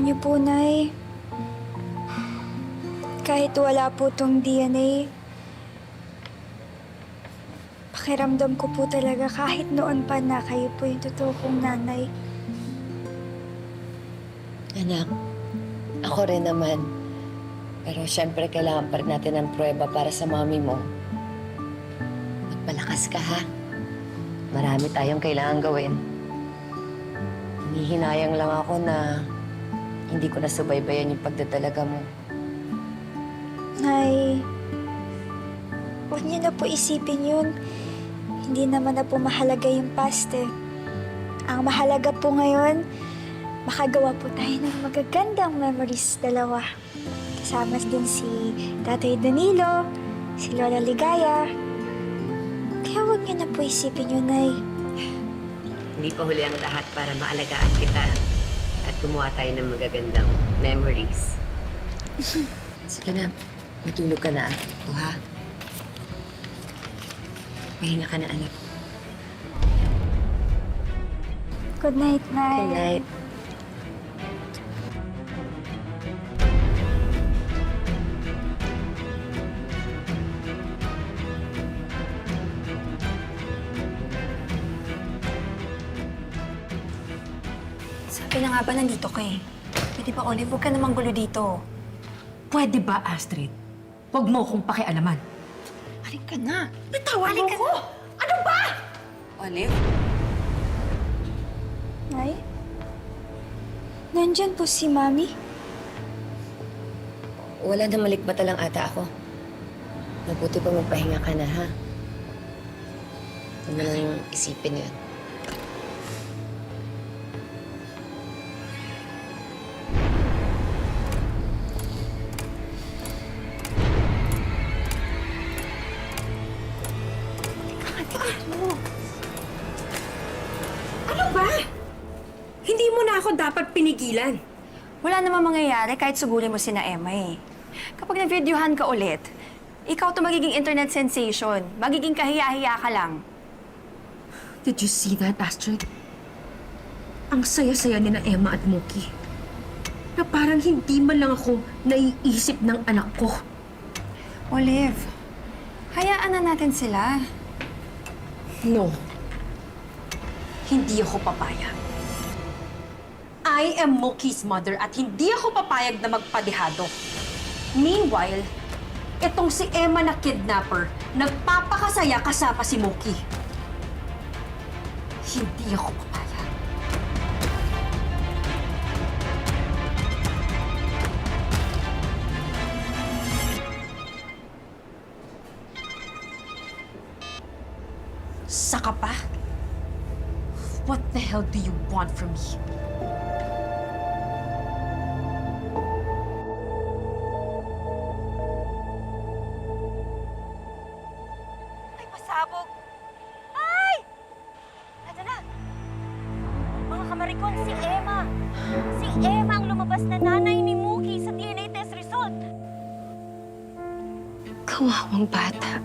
Alam niyo po, Nay, kahit wala po tong DNA, pakiramdam ko po talaga kahit noon pa na kayo po yung totoo kong nanay. Anak, ako rin naman. Pero siyempre kailangan pa rin natin ng pruweba para sa mami mo. Magpalakas ka, ha? Marami tayong kailangan gawin. Hinihinayang lang ako na hindi ko nasubaybayan yung pagdadalaga mo. Nay, huwag niyo na po isipin yun. Hindi naman na po mahalaga yung past eh. Ang mahalaga po ngayon, makagawa po tayo ng magagandang memories dalawa. Kasama din si Tatay Danilo, si Lola Ligaya. Kaya huwag niyo na po isipin yun, Nay. Hindi pa huli ang lahat para maalagaan kita at gumawa tayo ng magagandang memories. Sige na, matulog ka na. O ha? Mahinga ka na, anak. Good night, Nay. Good night. Sabi na nga ba nandito ka eh? Pwede ba, Olive, huwag ka namang gulo dito. Pwede ba, Astrid? Huwag mo kong pakialaman. Halika ka na. Bitawan mo ko! Ano ba? Olive? Nay? Nandyan po si Mami. Wala na malikmata lang ata ako. Mabuti pa magpahinga ka na, ha? Huwag mo nang isipin yun. Ano ba? Hindi mo na ako dapat pinigilan. Wala namang mangyayari kahit sugurin mo sina Emma eh. Kapag na-videohan ka ulit, ikaw to magiging internet sensation. Magiging kahiya-hiya ka lang. Did you see that, Astrid? Ang saya-saya ni na Emma at Mookie. Na parang hindi man lang ako naiisip ng anak ko. Olive, hayaan na natin sila. No. Hindi ako papayag. I am Mookie's mother at hindi ako papayag na magpadihado. Meanwhile, itong si Emma na kidnapper, nagpapakasaya kasama si Mookie. Hindi ako papayag. Saka pa? What the hell do you want from me? Ay, pasabog! Ay! Nandiyan na! Mga kamarikon, si Emma! Si Emma ang lumabas na nanay ni Mookie sa DNA test result! Kawawang bata.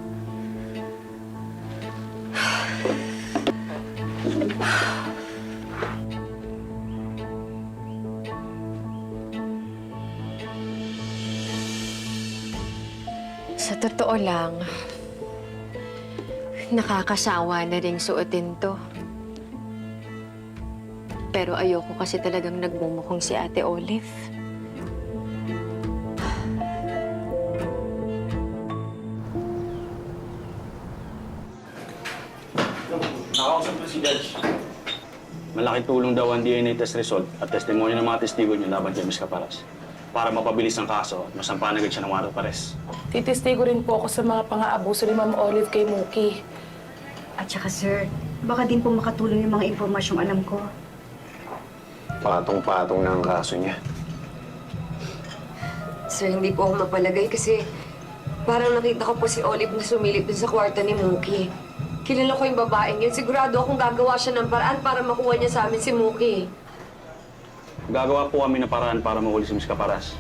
Sa totoo lang, nakakasawa na ring suotin to. Pero ayoko kasi talagang nagmumukhang si Ate Olive. Nakausap ko si Judge. Malaking tulong daw ang DNA test result at testimonya ng mga testigo niyo laban kay Ms. Caparas para mapabilis ang kaso at masampahan agad siya ng warrant of arrest. Titistigo rin po ako sa mga pang-aabuso ni Ma'am Olive kay Mookie. At saka sir, baka din po makatulong yung mga impormasyong alam ko. Patong-patong na ang kaso niya. Sir, hindi po ako mapalagay kasi parang nakita ko po si Olive na sumilip dun sa kwarto ni Mookie. Kilala ko yung babaeng yun. Sigurado akong gagawa siya ng paraan para makuha niya sa amin si Mookie. Gagawa po kami ng paraan para mahuli si Ms. Caparas.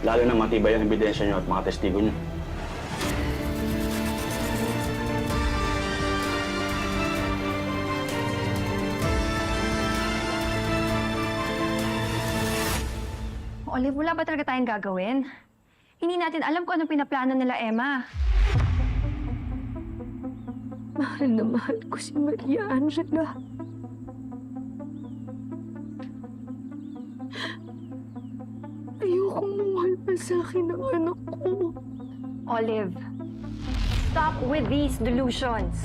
Lalo na matibay ang ebidensya niyo at mga testigo niyo. Olive, wala ba talaga tayong gagawin? Hindi natin alam kung anong pinaplano nila, Emma. Mahal na mahal ko si Maria Angela. Ayokong mahal pa sa akin ang anak ko. Olive, stop with these delusions.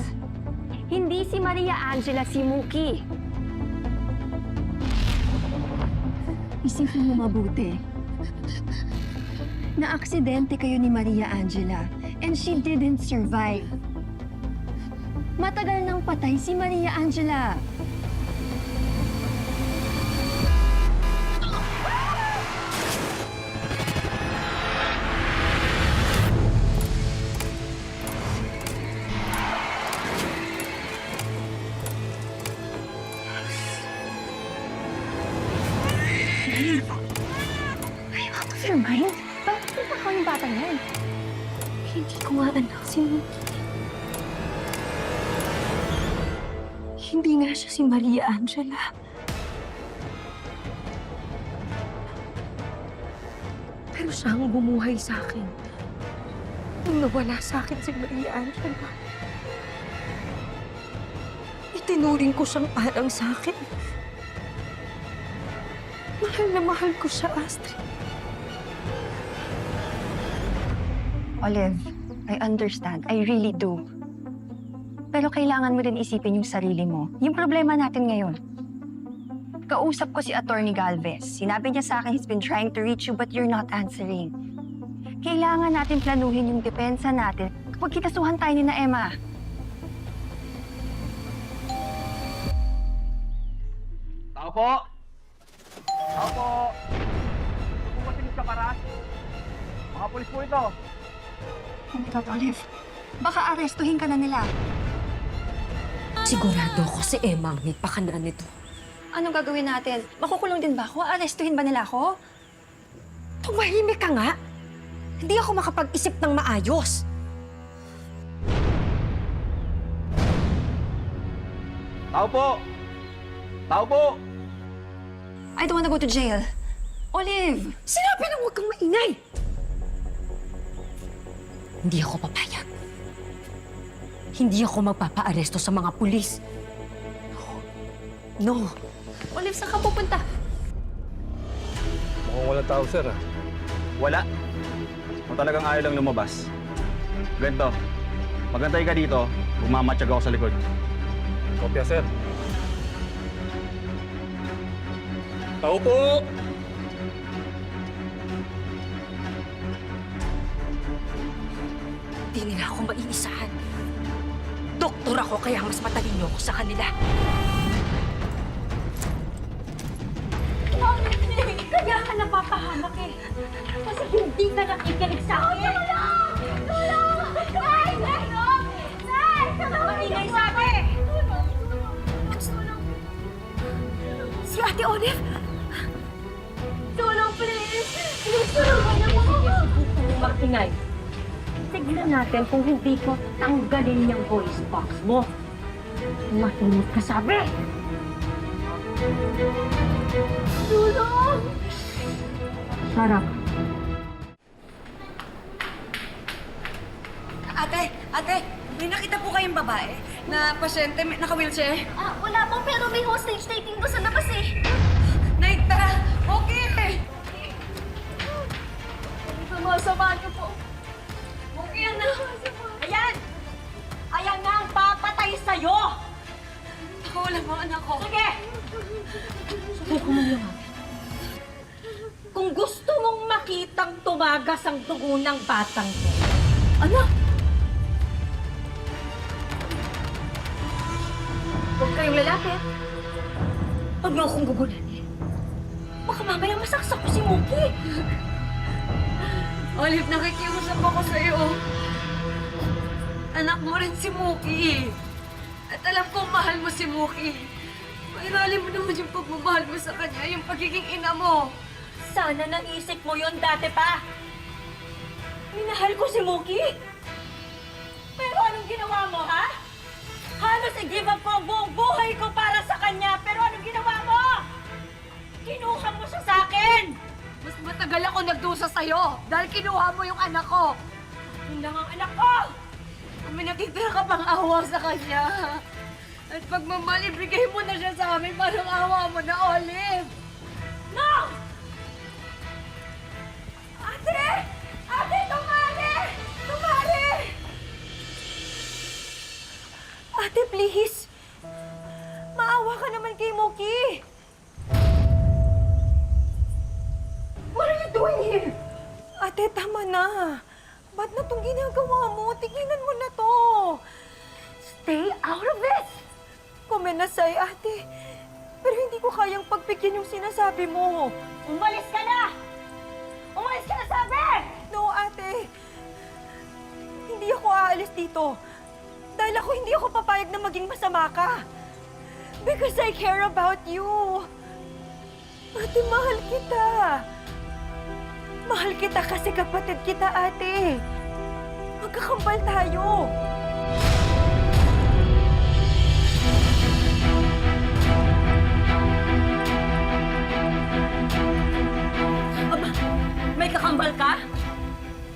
Hindi si Maria Angela si Mookie. Isipin mo mabuti. Na-aksidente kayo ni Maria Angela and she didn't survive. Matagal nang patay si Maria Angela. Mastermind? Bakit nagpakaw yung bata niyan? Hindi ko nga anak si Mookie. Hindi nga siya si Maria Angela. Pero siya ang bumuhay sa akin. Nung nawala sa akin si Maria Angela. Itinuring ko siyang parang sa akin. Mahal na mahal ko siya, Astrid. Olive, I understand. I really do. Pero kailangan mo din isipin yung sarili mo. Yung problema natin ngayon. Kausap ko si Attorney Galvez. Sinabi niya sa akin he's been trying to reach you but you're not answering. Kailangan natin planuhin yung depensa natin kapag kitasuhan tayo ni na Emma. Tao po! Tao po! Ito po ba si Miss Caparas? Mga pulis po ito. Oh my God, Olive. Baka arestuhin ka na nila. Sigurado ako si Emma ang may pakanan nito. Anong gagawin natin? Makukulong din ba ako? Arestuhin ba nila ako? Tumahimik ka nga! Hindi ako makapag-isip ng maayos. Tao po! Tao po! I don't wanna go to jail. Olive! Sinabi na huwag kang maingay! Hindi ako papayag. Hindi ako magpapaaresto sa mga pulis. No. Olive, saan ka pupunta? Mukhang walang tao, sir, ah. Wala. Kung talagang ayaw lang lumabas. Ganito. Magantay ka dito, bumamatsyag ako sa likod. Kopya, sir. Tao po! Hindi nila ako maiisahan. Doktor ako kaya mas matalino ako sa kanila. Kaya ka napapahamak eh. Kasi hindi ka nakikinig sa akin. Tulong! Tulong! Nay! Nay! Nay! Maingay sa akin! Tulong! Si Ate Olive! Tulong, please! Please, tulungan niyo mo ako! Maingay. Tignan natin kung hindi ko tanggalin yung voice box mo. Makinig ka, sabi! Tulong! Sarap. Ate, may nakita po kayong babae na pasyente, naka-wheelchair? Wala po, pero may hostage taking doon sa labas eh. Nay, tara! Okay! Sumasama niyo po. Okay na! Ayan! Ayan nga ang papatay sa'yo! Ako, wala mga anak ko. Sige! Subukan mo lang. Kung gusto mong makitang tumagas ang dugo ng batang to. Ano? Huwag kayong lalapit. Huwag niyo akong gugulanin. Baka mamaya masaksak ko si Mookie. Olive, nakikiusap ako sa'yo. Anak mo rin si Mookie. At alam kong mahal mo si Mookie. Pairali mo naman yung pagmamahal mo sa kanya, yung pagiging ina mo. Sana naisip mo yon dati pa. Minahal ko si Mookie. Pero anong ginawa mo, ha? Halos i-give up ko ang buong buhay ko para sa kanya. Pero anong ginawa mo? Kinuha mo siya sa akin. Mas Matagal ako nagdusa sa'yo dahil kinuha mo yung anak ko. Yun lang ang anak ko! Kung may natitira ka pang awa sa kanya. At pagmamahal, ibigay mo na siya sa amin, parang awa mo na, Olive. No! Ate! Ate, tumali! Tumali! Ate, please! Maawa ka naman kay Mookie! What are you doing here? Ate, tama na. Ba't na itong ginagawa mo? Tigilan mo na to. Stay out of it! Kumenasay, ate. Pero hindi ko kayang pagpigyan yung sinasabi mo. Umalis ka na! Umalis ka na, sabi! No, ate. Hindi ako aalis dito. Dahil hindi ako papayag na maging masama ka. Because I care about you. Ate, mahal kita. Mahal kita kasi kapatid kita, ate. Magkakambal tayo. Aba, may kakambal ka?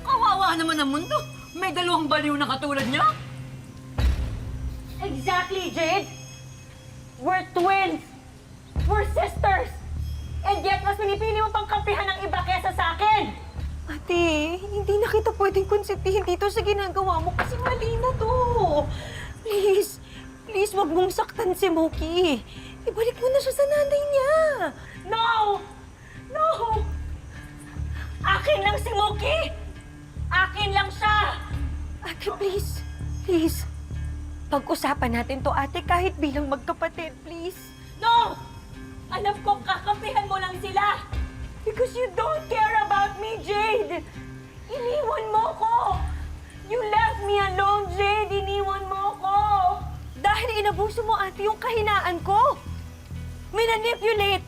Kawawa naman ang mundo. May dalawang baliw na katulad niya. Exactly, Jade. We're twins. We're sisters. And yet, mas pinipili mo pang kampihan ng iba kesa sa akin. Ate, hindi na kita pwedeng konsentihin dito sa ginagawa mo kasi mali na to. Please, please, wag mong saktan si Mookie. Ibalik mo na siya sa nanay niya. No! No! Akin lang si Mookie! Akin lang siya! Ate, please. Please. Pag-usapan natin to, ate, kahit bilang magkapatid, please. No! Alam ko, kakampihan mo lang sila. Because you don't care about me, Jade. Iniwan mo ko. You left me alone, Jade. Iniwan mo ko. Dahil inabuso mo, ate, yung kahinaan ko. Minanipulate.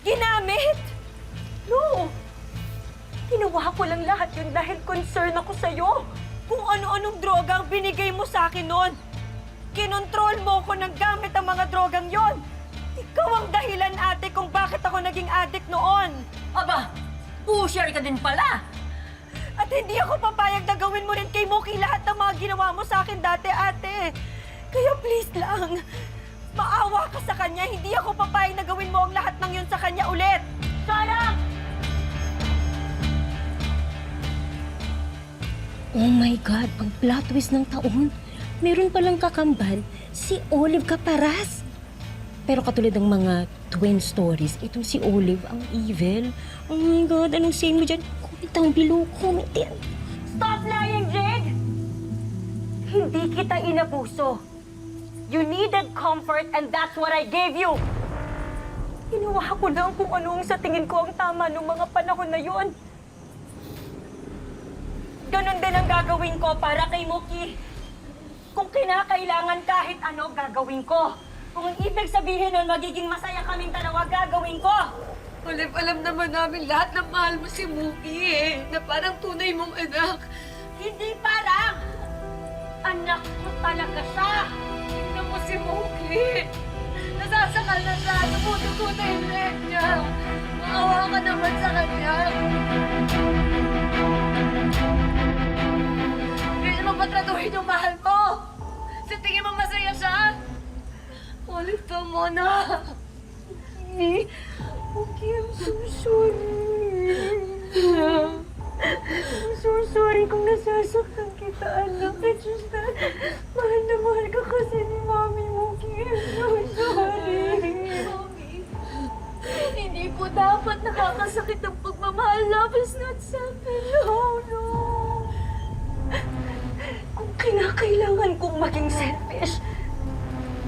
Ginamit. No. Ginawa ko lang lahat yun dahil concern ako sa'yo. Kung ano-anong droga ang binigay mo sa akin noon. Kinontrol mo ko ng gamit ang mga drogang yon. Ikaw ang dahilan, ate, kung bakit ako naging addict noon. Aba, pusher ka din pala. At hindi ako papayag na gawin mo rin kay Mookie lahat ng mga ginawa mo sa akin dati, ate. Kaya please lang, maawa ka sa kanya. Hindi ako papayag na gawin mo ang lahat ng yun sa kanya ulit. Shut up! Oh my God, ang plot twist ng taon. Meron palang kakambal, si Olive Caparas. Pero katulad ng mga twin stories, itong si Olive ang evil. Oh my God, anong say mo dyan? Comment down below, comment yan. Stop lying, Jade! Hindi kita inabuso. You needed comfort and that's what I gave you. Ginawa ko lang kung ano ang sa tingin ko ang tama noong mga panahon na yun. Ganon din ang gagawin ko para kay Mookie. Kung kinakailangan kahit ano, gagawin ko. Kung ang ibig sabihin nun, magiging masaya kaming dalawa, gagawin ko. Olive, alam naman namin lahat na mahal mo si Mookie eh. Na parang tunay mong anak. Hindi parang! Anak ko talaga siya! Tingnan mo si Mookie. Nasasakal na siya. Tumutugo na yung leg niya. Maawa ka naman sa kanya. Hindi naman patraduhin yung mahal mo. Sa tingin mo masaya siya? Olive, tama na. Okay, I'm so sorry. I'm so sorry kung nasasaktan kita, anak. It's just that mahal na mahal ka kasi ni Mami Mookie. I'm so sorry. Mami, hindi po dapat nakakasakit ang pagmamahal. Love is not selfish. No, no. Kung kinakailangan kong maging selfish,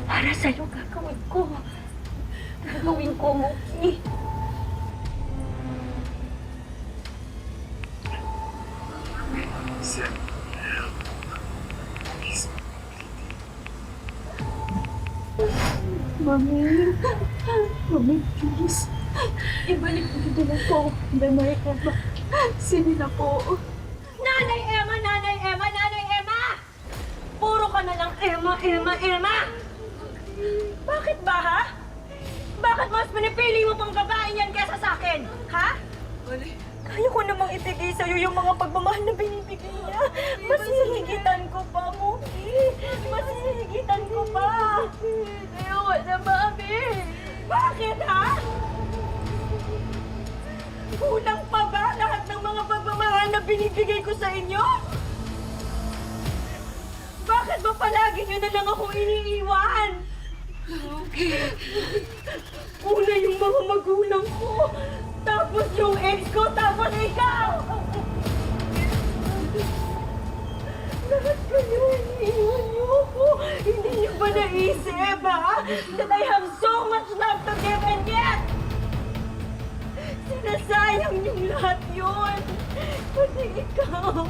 para sa'yo gagawin ko. Gagawin ko, Mookie. Mami. Mami, please. Ibalik mo dito na po. Nanay Emma. Sige na po. Nanay Emma! Nanay Emma! Nanay Emma! Puro ka na lang Emma, Emma, Emma! Bakit ba, ha? Bakit mas pinipili mo pang babae yan kesa sa akin? Ha? Kaya ko namang ibigay sa'yo yung mga pagmamahal na binibigay niya. Mas hihigitan ko pa, Muki. Mas hihigitan ko pa. Ayoko na, Mami. Bakit, ha? Kulang pa ba lahat ng mga pagmamahal na binibigay ko sa inyo? Bakit ba palagi niyo na lang ako iniiwan? Okay. Una yung mga magulang ko, tapos yung ex ko, tapos ikaw! Lahat kayo iniiwan niyo ako. Hindi niyo ba naisip, ha? That I have so much love to give and yet, sinasayang niyong lahat yun. Pati ikaw.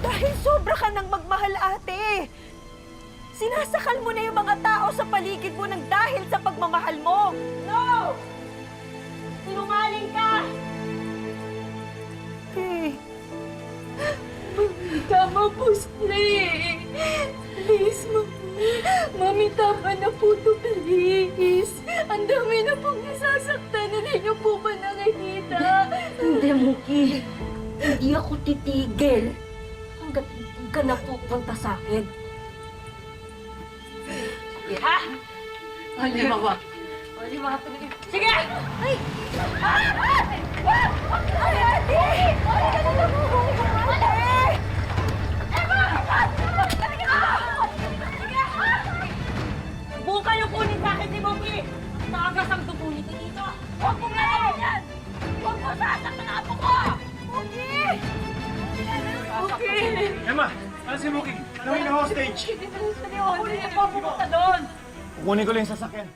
Dahil sobra ka nang magmahal, ate. Sinasakal mo na yung mga tao sa paligid mo ng dahil sa pagmamahal mo. No! Sinungaling ka! Tama po, Slay. Please, Mami, tama na po to, please. Ang dami na pong nasasaktan. Hindi niyo po ba nakikita? Hindi, Muki. Hindi ako titigil hanggat hindi ka na pupunta sa akin. Ha? Olive, wag. Sige! Ay! Ay, ate! Ate! Emma! Buka yung kunin sa akin si Moki! Nakagas ang dugo nito dito! Huwag mong lalawin yan! Huwag mo sasaktan ang apo ko! Moki! Moki! Emma! Ano si Muki? Ano yung hostage? Hindi na pupunta doon! Kukunin ko lang yung sasakyan.